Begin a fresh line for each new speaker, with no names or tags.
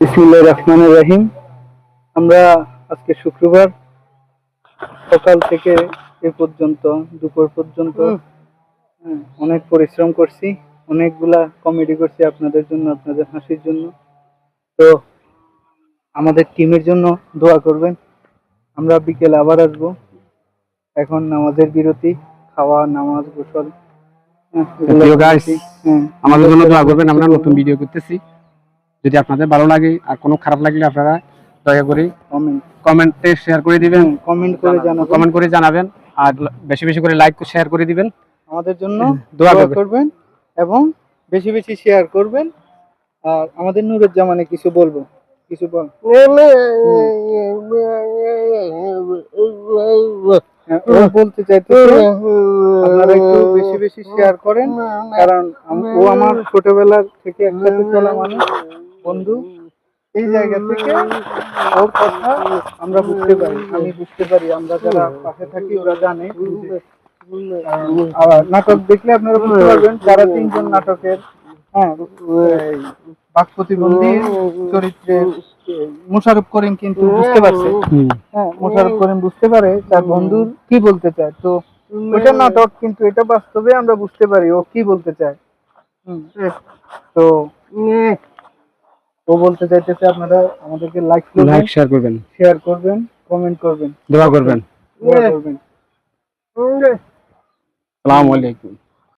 বিসমিল্লাহির রহমানির রহিম। আমরা আজকে শুক্রবার সকাল থেকে এ পর্যন্ত দুপুর পর্যন্ত অনেক পরিশ্রম করছি, অনেকগুলা কমেডি করছি আপনাদের জন্য, আপনাদের হাসির জন্য। তো আমাদের টিমের জন্য দোয়া করবেন। আমরা বিকেলে আবার আসবো। এখন নামাজের বিরতি, খাওয়া, নামাজ, গোসল।
প্রিয় গাইস, আমাদের জন্য দোয়া করবেন। আমরা নতুন ভিডিও করতেছি। যদি আপনাদের ভালো লাগে আর কোনো খারাপ লাগলে আপনারা দয়া করে কমেন্টে শেয়ার করে দিবেন, কমেন্ট করে জানাবেন আর বেশি বেশি করে লাইক শেয়ার করে দিবেন।
আমাদের জন্য দোয়া করবেন এবং বেশি বেশি শেয়ার করবেন। আর আমাদের নুরুজ্জামানে কিছু বলবো, কিছু বল। বলতে চাইতে আপনারা একটু বেশি বেশি শেয়ার করেন, কারণ ও আমার ছোটবেলার থেকে একসাথে চলা মানুষ, বন্ধু। এই জায়গা থেকে ওর কথা আমরা বুঝতে পারি, আমি বুঝতে পারি, আমরা যারা পাশে থাকি ওরা জানে। আবার নাটক দেখলে আপনারা বুঝতে পারবেন, যারা তিনজন নাটকের বাক প্রতিবন্ধী চরিত্রের মোশাররফ করিম কিন্তু বুঝতে পারছে। মোশাররফ করিম বুঝতে পারে তার বন্ধুর কি বলতে চায়। তো ওইটা নাটক, কিন্তু এটা বাস্তবে আমরা বুঝতে পারি ও কি বলতে চায়। তো ও বলতে চাইতেছে আপনারা আমাদেরকে লাইক শেয়ার করবেন, কমেন্ট করবেন,
দোয়া করবেন। আসসালামু আলাইকুম।